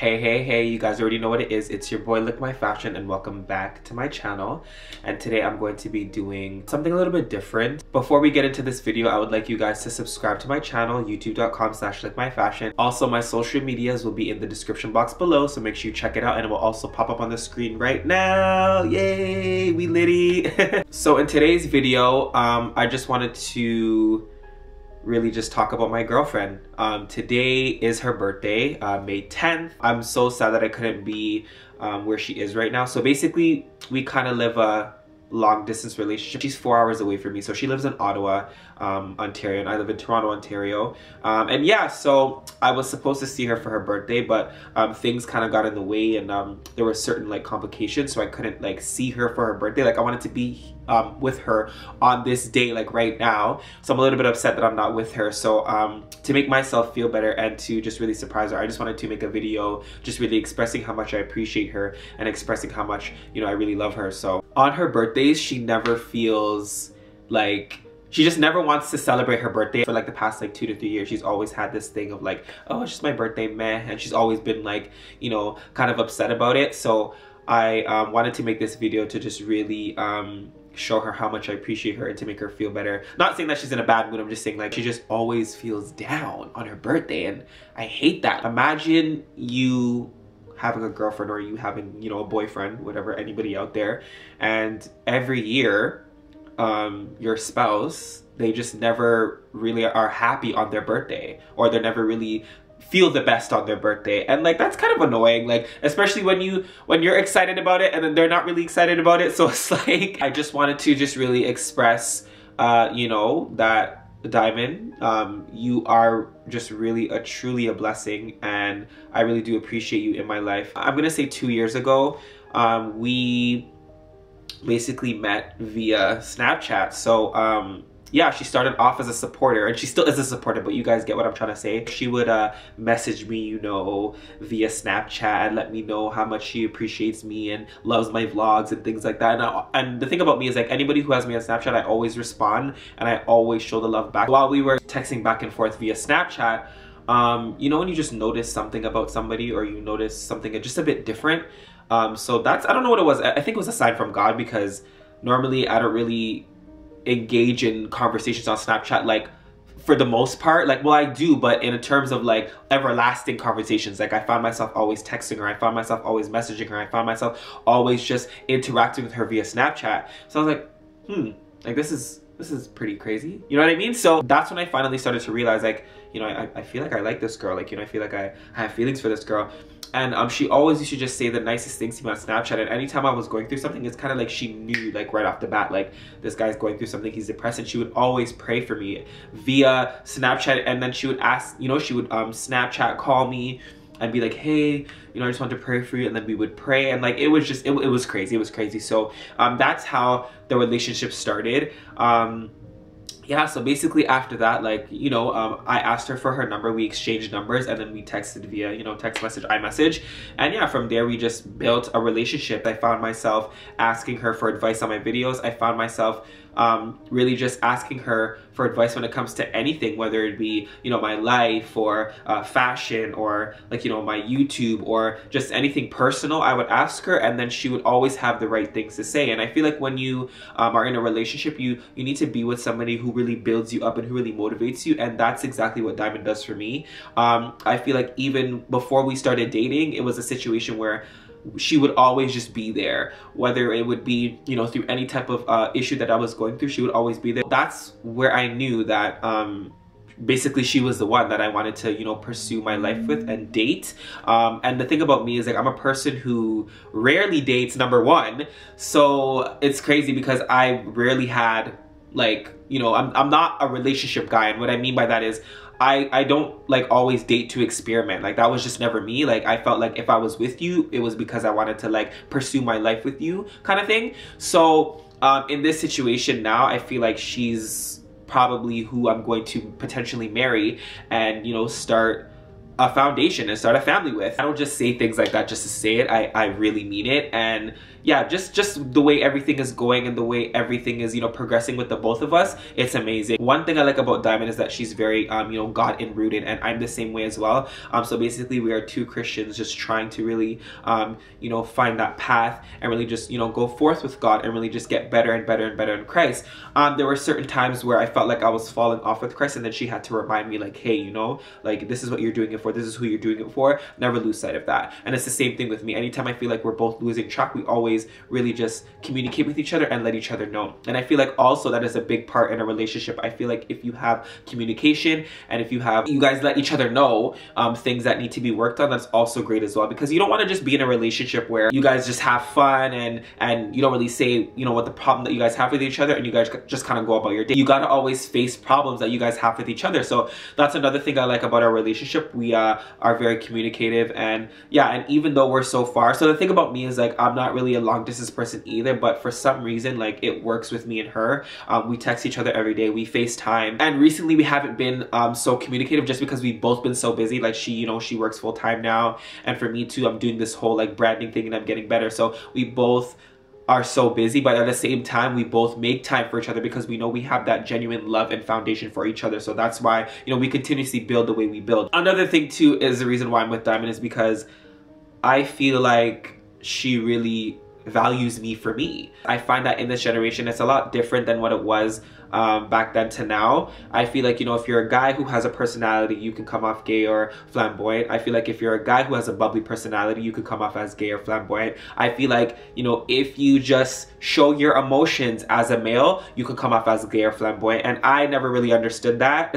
Hey, you guys already know what it is. It's your boy Lick My Fashion and welcome back to my channel. And today I'm going to be doing something a little bit different. Before we get into this video, I would like you guys to subscribe to my channel, youtube.com/lickmyfashion. Also, my social medias will be in the description box below, so make sure you check it out and it will also pop up on the screen right now. Yay, we litty. So in today's video, I just wanted to really just talk about my girlfriend. Today is her birthday, May 10th. I'm so sad that I couldn't be where she is right now. So basically, we kind of live a long distance relationship. She's 4 hours away from me. So she lives in Ottawa, Ontario, and I live in Toronto, Ontario. And yeah, so I was supposed to see her for her birthday, but things kind of got in the way, and there were certain like complications, so I couldn't like see her for her birthday. Like I wanted to be with her on this day, like right now. So I'm a little bit upset that I'm not with her. So to make myself feel better and to just really surprise her, I just wanted to make a video just really expressing how much I appreciate her and expressing how much, you know, I really love her. So on her birthdays, she never feels like, she just never wants to celebrate her birthday. For like the past like 2 to 3 years, she's always had this thing of like, oh, it's just my birthday, meh. And she's always been like, you know, kind of upset about it. So I wanted to make this video to just really show her how much I appreciate her and to make her feel better. Not saying that she's in a bad mood, I'm just saying like she just always feels down on her birthday, and I hate that. Imagine you having a girlfriend or you having, you know, a boyfriend, whatever, anybody out there, and every year your spouse, they just never really are happy on their birthday, or they never really feel the best on their birthday. And like that's kind of annoying, like especially when you're excited about it and then they're not really excited about it. So it's like I just wanted to just really express you know, that Diamond, you are just really truly a blessing, and I really do appreciate you in my life. I'm gonna say 2 years ago, we basically met via Snapchat. So yeah, she started off as a supporter, and she still is a supporter, but you guys get what I'm trying to say. She would message me, you know, via Snapchat and let me know how much she appreciates me and loves my vlogs and things like that. And the thing about me is like anybody who has me on Snapchat, I always respond and I always show the love back. While we were texting back and forth via Snapchat, you know, when you just notice something about somebody, or you notice something just a bit different. So that's, I don't know what it was. I think it was a sign from God, because normally I don't really engage in conversations on Snapchat, like for the most part. Like, well, I do, but in terms of like everlasting conversations, like I found myself always texting her, I found myself always messaging her, I found myself always just interacting with her via Snapchat. So I was like, like this is pretty crazy, you know what I mean? So that's when I finally started to realize, like, you know, I feel like I like this girl, like, you know, I feel like I have feelings for this girl. And she always used to just say the nicest things to me on Snapchat, and anytime I was going through something, it's kind of like she knew, like right off the bat, like this guy's going through something, he's depressed, and she would always pray for me via Snapchat. And then she would ask, you know, she would Snapchat call me and be like, hey, you know, I just want to pray for you, and then we would pray, and like it was just, it was crazy. So that's how the relationship started. Yeah, so basically after that, like, you know, I asked her for her number, we exchanged numbers, and then we texted via, you know, text message, iMessage. And yeah, from there we just built a relationship. I found myself asking her for advice on my videos. I found myself really just asking her for advice when it comes to anything, whether it be, you know, my life, or fashion, or like, you know, my YouTube, or just anything personal. I would ask her, and then she would always have the right things to say. And I feel like when you are in a relationship, you need to be with somebody who really builds you up and who really motivates you, and that's exactly what Diamond does for me. I feel like even before we started dating, it was a situation where she would always just be there, whether it would be, you know, through any type of issue that I was going through, she would always be there. That's where I knew that basically she was the one that I wanted to, you know, pursue my life with and date. And the thing about me is like I'm a person who rarely dates, number one. So it's crazy because I rarely had, like, you know, I'm not a relationship guy, and what I mean by that is I don't like always date to experiment. Like that was just never me. Like I felt like if I was with you, it was because I wanted to like pursue my life with you, kind of thing. So in this situation now, I feel like she's probably who I'm going to potentially marry, and, you know, start a foundation and start a family with. I don't just say things like that just to say it. I really mean it. And yeah, just the way everything is going and the way everything is, you know, progressing with the both of us, it's amazing. One thing I like about Diamond is that she's very, you know, God rooted, and I'm the same way as well. So basically we are two Christians just trying to really, you know, find that path and really just, you know, go forth with God and really just get better and better and better in Christ. There were certain times where I felt like I was falling off with Christ, and then she had to remind me like, hey, you know, like this is what you're doing it for, this is who you're doing it for, never lose sight of that. And it's the same thing with me. Anytime I feel like we're both losing track, we always really just communicate with each other and let each other know. And I feel like also that is a big part in a relationship. I feel like if you have communication and if you guys let each other know things that need to be worked on, that's also great as well, because you don't want to just be in a relationship where you guys just have fun and you don't really say, you know, what the problem that you guys have with each other, and you guys just kind of go about your day. You got to always face problems that you guys have with each other. So that's another thing I like about our relationship. We are very communicative, and yeah, and even though we're so far, so the thing about me is like I'm not really a long distance person either, but for some reason like it works with me and her. We text each other every day, we FaceTime, and recently we haven't been so communicative just because we've both been so busy. Like she, you know, she works full time now, and for me too, I'm doing this whole like branding thing and I'm getting better, so we both are so busy, but at the same time we both make time for each other because we know we have that genuine love and foundation for each other. So that's why, you know, we continuously build the way we build. Another thing too is the reason why I'm with Diamond is because I feel like she really values me for me. I find that in this generation it's a lot different than what it was back then to now. I feel like, you know, if you're a guy who has a personality, you can come off gay or flamboyant. I feel like if you're a guy who has a bubbly personality, you could come off as gay or flamboyant. I feel like, you know, if you just show your emotions as a male, you could come off as gay or flamboyant, and I never really understood that.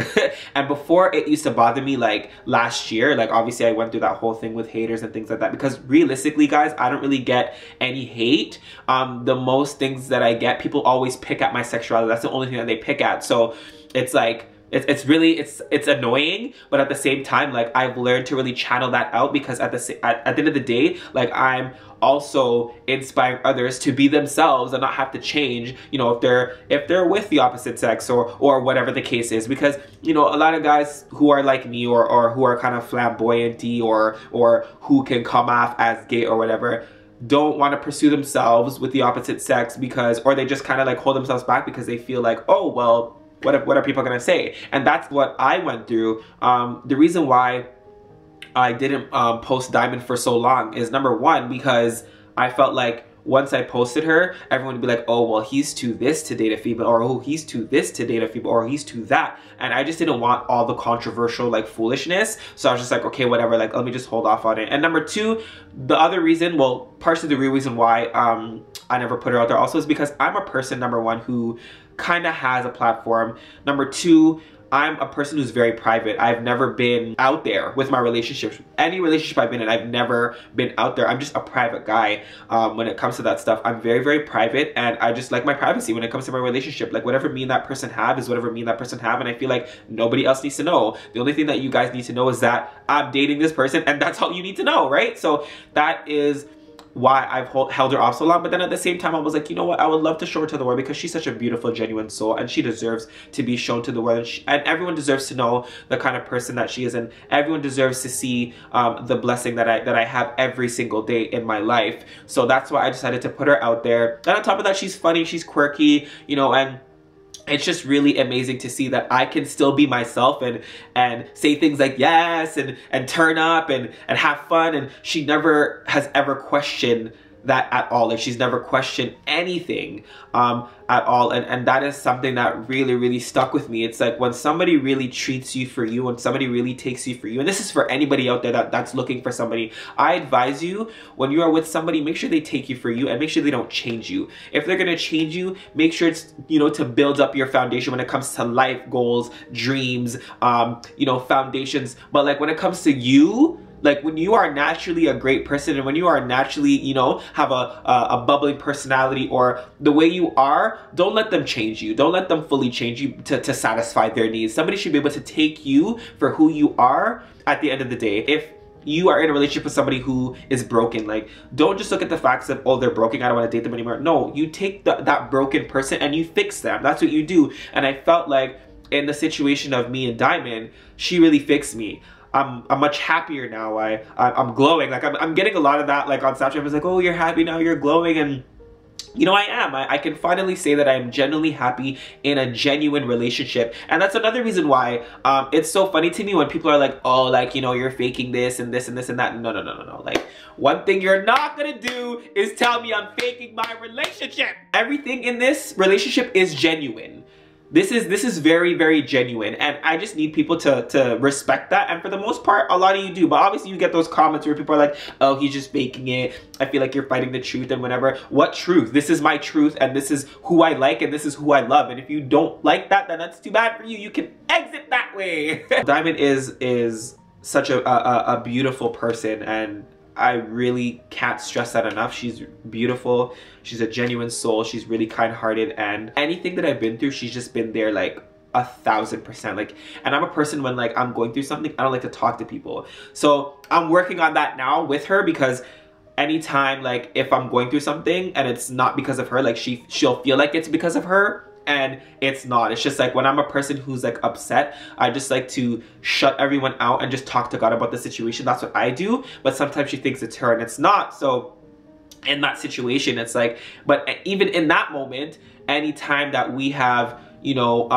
And before, it used to bother me like last year. Like obviously I went through that whole thing with haters and things like that, because realistically guys, I don't really get any hate. The most things that I get, people always pick at my sexuality. That's the only thing that they pick at. So it's like it's really annoying, but at the same time, like I've learned to really channel that out, because at the end of the day, like I'm also inspiring others to be themselves and not have to change, you know, if they're with the opposite sex or whatever the case is. Because, you know, a lot of guys who are like me or who are kind of flamboyanty or who can come off as gay or whatever, don't want to pursue themselves with the opposite sex because, or they just kind of like hold themselves back because they feel like, oh well, what are people gonna say? And that's what I went through. The reason why I didn't post Diamond for so long is, number one, because I felt like once I posted her, everyone would be like, oh, well, he's too this to date a female, or oh, he's too this to date a female, or he's too that. And I just didn't want all the controversial like foolishness. So I was just like, okay, whatever, like let me just hold off on it. And number two, the other reason, well, partially the real reason why I never put her out there also is because I'm a person, number one, who kind of has a platform. Number two, I'm a person who's very private. I've never been out there with my relationships. Any relationship I've been in, I've never been out there. I'm just a private guy when it comes to that stuff. I'm very, very private, and I just like my privacy when it comes to my relationship. Like whatever me and that person have is whatever me and that person have, and I feel like nobody else needs to know. The only thing that you guys need to know is that I'm dating this person, and that's all you need to know, right? So that is why I've held her off so long. But then at the same time, I was like, you know what, I would love to show her to the world, because she's such a beautiful, genuine soul, and she deserves to be shown to the world, and everyone deserves to know the kind of person that she is, and everyone deserves to see the blessing that I have every single day in my life. So that's why I decided to put her out there. And on top of that, she's funny, she's quirky, you know, and it's just really amazing to see that I can still be myself and say things like yes and turn up and have fun, and she never has ever questioned that at all. Like she's never questioned anything at all, and that is something that really stuck with me. It's like when somebody really treats you for you, when somebody really takes you for you, and this is for anybody out there that's looking for somebody, I advise you, when you are with somebody, make sure they take you for you, and make sure they don't change you. If they're gonna change you, make sure it's, you know, to build up your foundation when it comes to life goals, dreams, you know, foundations. But like when it comes to you, like when you are naturally a great person, and when you are naturally, you know, have a bubbling personality, or the way you are, don't let them change you. Don't let them fully change you to satisfy their needs. Somebody should be able to take you for who you are at the end of the day. If you are in a relationship with somebody who is broken, like don't just look at the facts of, oh, they're broken, I don't want to date them anymore. No, you take that broken person and you fix them. That's what you do. And I felt like in the situation of me and Diamond, she really fixed me. I'm much happier now. I'm glowing. Like I'm getting a lot of that like on Snapchat. I was like, oh, you're happy now, you're glowing. And you know, I am. I can finally say that I am genuinely happy in a genuine relationship. And that's another reason why it's so funny to me when people are like, oh, like, you know, you're faking this and this and this and that. No, no, no, no, no. Like, one thing you're not gonna do is tell me I'm faking my relationship. Everything in this relationship is genuine. This is very, very genuine, and I just need people to respect that. And for the most part, a lot of you do, but obviously you get those comments where people are like, oh, he's just faking it. I feel like you're fighting the truth and whatever. What truth? This is my truth, and this is who I like, and this is who I love. And if you don't like that, then that's too bad for you. You can exit that way. Diamond is such a beautiful person, and I really can't stress that enough. She's beautiful. She's a genuine soul. She's really kind-hearted, and anything that I've been through, she's just been there like 1000%. Like, and I'm a person when like I'm going through something, I don't like to talk to people. So I'm working on that now with her, because anytime like if I'm going through something and it's not because of her, like she'll feel like it's because of her. And it's not. It's just like when I'm a person who's like upset, I just like to shut everyone out and just talk to God about the situation. That's what I do. But sometimes she thinks it's her and it's not. So in that situation, it's like, but even in that moment, anytime that we have, you know,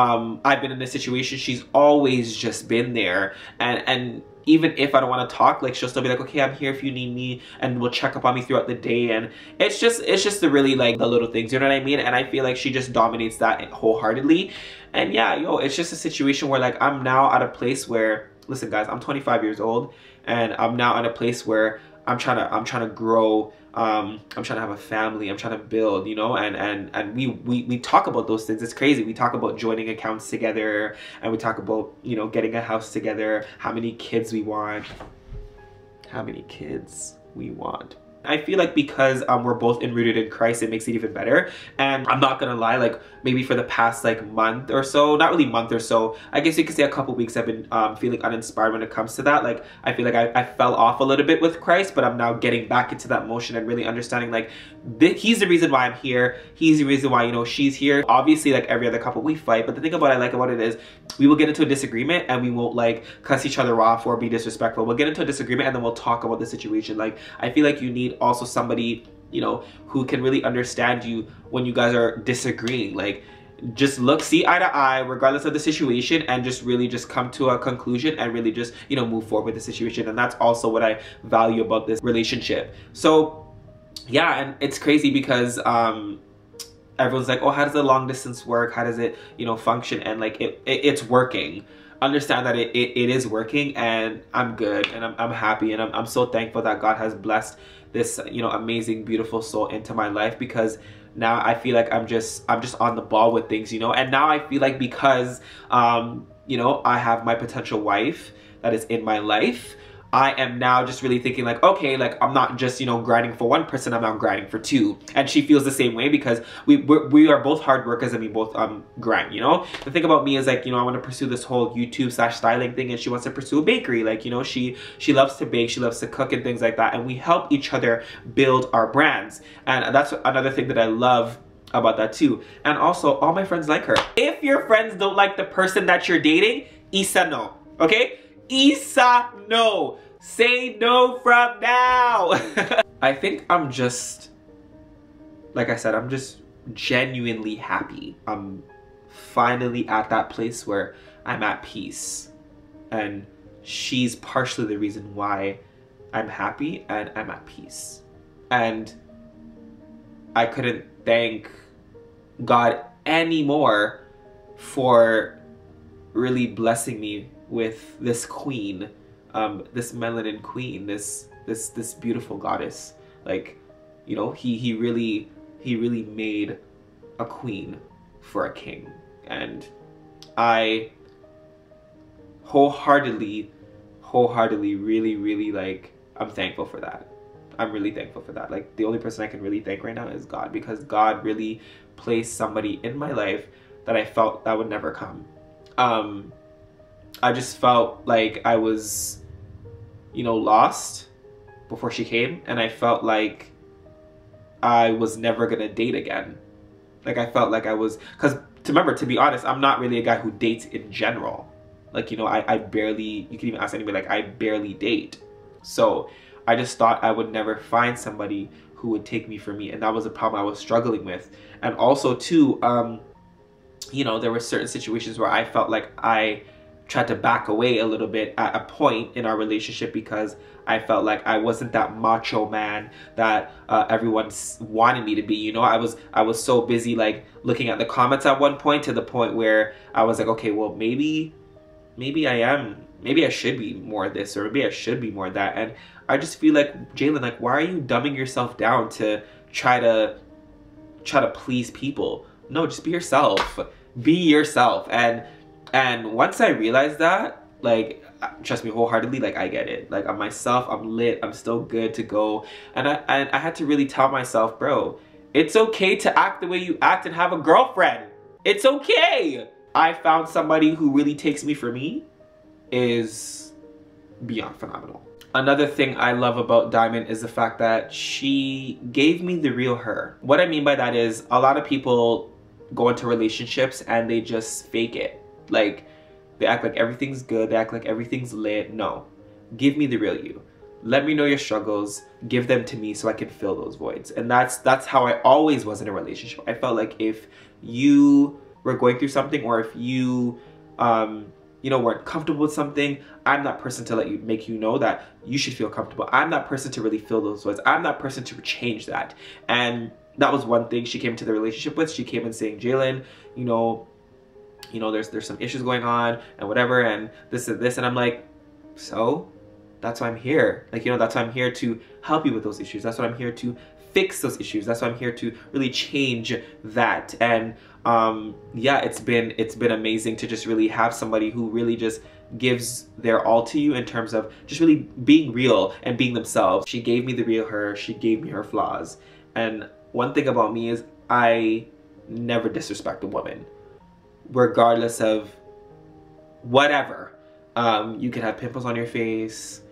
I've been in a situation, she's always just been there. And even if I don't want to talk, like she'll still be like, okay, I'm here if you need me, and will check up on me throughout the day. And it's just the really like the little things, you know what I mean? And I feel like she just dominates that wholeheartedly. And yeah, yo, it's just a situation where like I'm now at a place where, listen guys, I'm 25 years old, and I'm now at a place where I'm trying to grow. I'm trying to have a family. I'm trying to build, you know, and we talk about those things. It's crazy. We talk about joining accounts together, and we talk about, you know, getting a house together, how many kids we want. I feel like because we're both enrooted in Christ, it makes it even better. And I'm not gonna lie, like maybe for the past like month or so, not really month or so, I guess you could say a couple weeks, I've been feeling uninspired when it comes to that. Like I feel like I fell off a little bit with Christ, but I'm now getting back into that motion and really understanding like he's the reason why I'm here. He's the reason why, you know, she's here. Obviously, like every other couple we fight, but the thing about I like about it is we will get into a disagreement and we won't like cuss each other off or be disrespectful. We'll get into a disagreement and then we'll talk about the situation. Like I feel like you need also somebody, you know, who can really understand you when you guys are disagreeing. Like just see eye to eye regardless of the situation, and just really just come to a conclusion and really just, you know, move forward with the situation. And that's also what I value about this relationship. So yeah, and it's crazy because everyone's like, oh, how does the long distance work? How does it, you know, function? And like it's working. Understand that it is working, and I'm good, and I'm happy, and I'm so thankful that God has blessed this, you know, amazing, beautiful soul into my life, because now I feel like I'm just on the ball with things, you know. And now I feel like because you know, I have my potential wife that is in my life, I am now just really thinking like, okay, like I'm not just, you know, grinding for one person, I'm now grinding for two. And she feels the same way because we are both hard workers and we both grind, you know. The thing about me is like, you know, I want to pursue this whole YouTube / styling thing, and she wants to pursue a bakery. Like, you know, she loves to bake, she loves to cook and things like that, and we help each other build our brands. And that's another thing that I love about that too. And also, all my friends like her. If your friends don't like the person that you're dating, Isa no, okay? Isa, no. Say no from now. I think I'm just, like I said, I'm just genuinely happy. I'm finally at that place where I'm at peace. And she's partially the reason why I'm happy and I'm at peace. And I couldn't thank God anymore for really blessing me with this queen, this melanin queen, this beautiful goddess. Like, you know, he really made a queen for a king, and I wholeheartedly really like, I'm thankful for that. I'm really thankful for that. Like, the only person I can really thank right now is God, because God really placed somebody in my life that I felt that would never come. I just felt like I was, you know, lost before she came, and I felt like I was never gonna date again. Like, I felt like I was, because remember, to be honest, I'm not really a guy who dates in general. Like, you know, I barely, you can even ask anybody, like I barely date. So I just thought I would never find somebody who would take me for me, and that was a problem I was struggling with. And also too, you know, there were certain situations where I felt like I tried to back away a little bit at a point in our relationship because I felt like I wasn't that macho man that everyone wanted me to be. You know, I was so busy like looking at the comments at one point, to the point where I was like, okay, well, maybe I should be more of this, or maybe I should be more of that. And I just feel like, Jalen, like, why are you dumbing yourself down to try to please people? No, just be yourself. Be yourself. And once I realized that, like, trust me wholeheartedly, like, I get it. Like, I'm myself, I'm lit, I'm still good to go. And I had to really tell myself, bro, it's okay to act the way you act and have a girlfriend. It's okay. I found somebody who really takes me for me is beyond phenomenal. Another thing I love about Diamond is the fact that she gave me the real her. What I mean by that is, a lot of people go into relationships and they just fake it. Like, they act like everything's good, they act like everything's lit. No, give me the real you. Let me know your struggles, give them to me so I can fill those voids. And that's how I always was in a relationship. I felt like if you were going through something, or if you you know, weren't comfortable with something, I'm that person to make you know that you should feel comfortable. I'm that person to really fill those voids. I'm that person to change that. And that was one thing she came into the relationship with. She came in saying, Jalen, you know, there's some issues going on and whatever, and this and this. And I'm like, so that's why I'm here. Like, you know, that's why I'm here to help you with those issues. That's why I'm here to fix those issues. That's why I'm here to really change that. And yeah, it's been amazing to just really have somebody who really just gives their all to you in terms of just really being real and being themselves. She gave me the real her. She gave me her flaws. And one thing about me is I never disrespect a woman, regardless of whatever. You could have pimples on your face.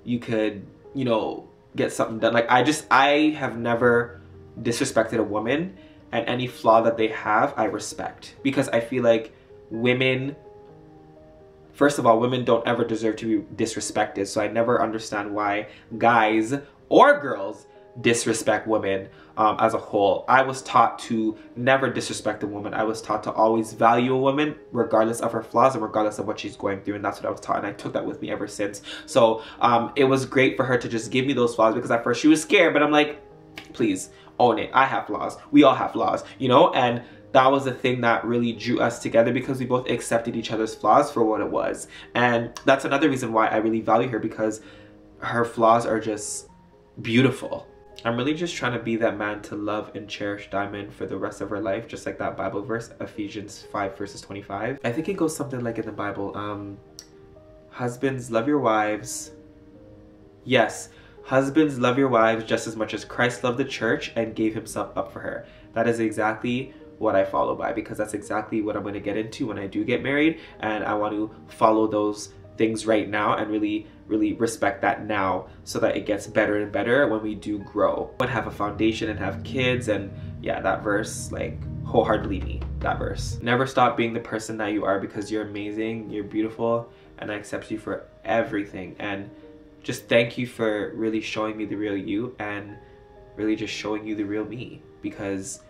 You could, you know, get something done. Like, I have never disrespected a woman, and any flaw that they have, I respect. Because I feel like women, first of all, women don't ever deserve to be disrespected. So I never understand why guys or girls disrespect women as a whole. I was taught to never disrespect a woman. I was taught to always value a woman regardless of her flaws and regardless of what she's going through, and that's what I was taught, and I took that with me ever since. So it was great for her to just give me those flaws, because at first she was scared, but I'm like, please own it. I have flaws. We all have flaws, you know? And that was the thing that really drew us together, because we both accepted each other's flaws for what it was. And that's another reason why I really value her, because her flaws are just beautiful. I'm really just trying to be that man to love and cherish Diamond for the rest of her life, just like that Bible verse, Ephesians 5 verses 25. I think it goes something like in the Bible, husbands, love your wives. Yes, husbands, love your wives just as much as Christ loved the church and gave himself up for her. That is exactly what I follow by, because that's exactly what I'm going to get into when I do get married, and I want to follow those things right now and really respect that now, so that it gets better and better when we do grow and have a foundation and have kids. And yeah, that verse, like, wholeheartedly me, that verse. Never stop being the person that you are, because you're amazing, you're beautiful, and I accept you for everything. And just thank you for really showing me the real you, and really just showing you the real me, because,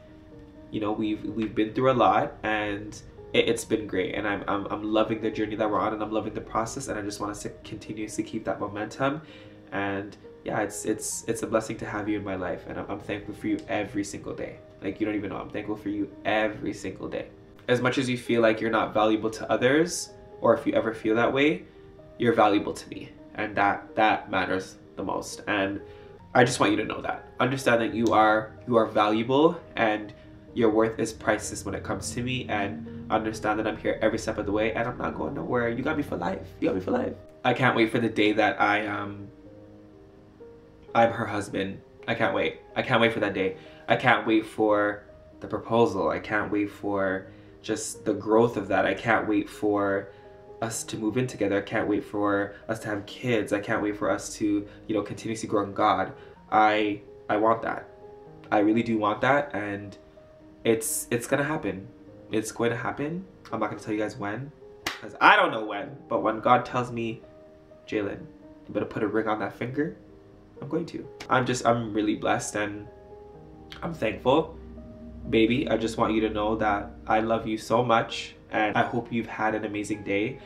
you know, we've been through a lot, and it's been great, and I'm loving the journey that we're on, and I'm loving the process, and I just want us to continuously keep that momentum. And yeah, it's a blessing to have you in my life, and I'm thankful for you every single day. Like, you don't even know, I'm thankful for you every single day. As much as you feel like you're not valuable to others, or if you ever feel that way, you're valuable to me, and that matters the most. And I just want you to know that. Understand that you are valuable, and your worth is priceless when it comes to me, and understand that I'm here every step of the way, and I'm not going nowhere. You got me for life. You got me for life. I can't wait for the day that I'm her husband. I can't wait. I can't wait for that day. I can't wait for the proposal. I can't wait for just the growth of that. I can't wait for us to move in together. I can't wait for us to have kids. I can't wait for us to, you know, continuously grow in God. I want that. I really do want that, and it's gonna happen. It's going to happen. I'm not gonna tell you guys when, because I don't know when, but when God tells me, Jalen, you better put a ring on that finger, I'm going to. I'm really blessed and I'm thankful. Baby, I just want you to know that I love you so much and I hope you've had an amazing day.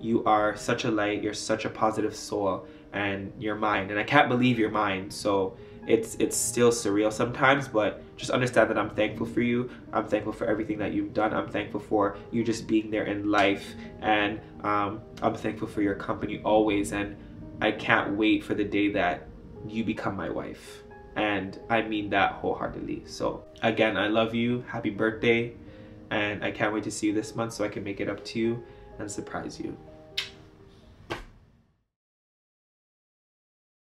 You are such a light, you're such a positive soul, and you're mine, and I can't believe you're mine. So it's still surreal sometimes, but just understand that I'm thankful for you. I'm thankful for everything that you've done. I'm thankful for you just being there in life, and I'm thankful for your company always, and I can't wait for the day that you become my wife, and I mean that wholeheartedly. So again, I love you, happy birthday, and I can't wait to see you this month so I can make it up to you and surprise you.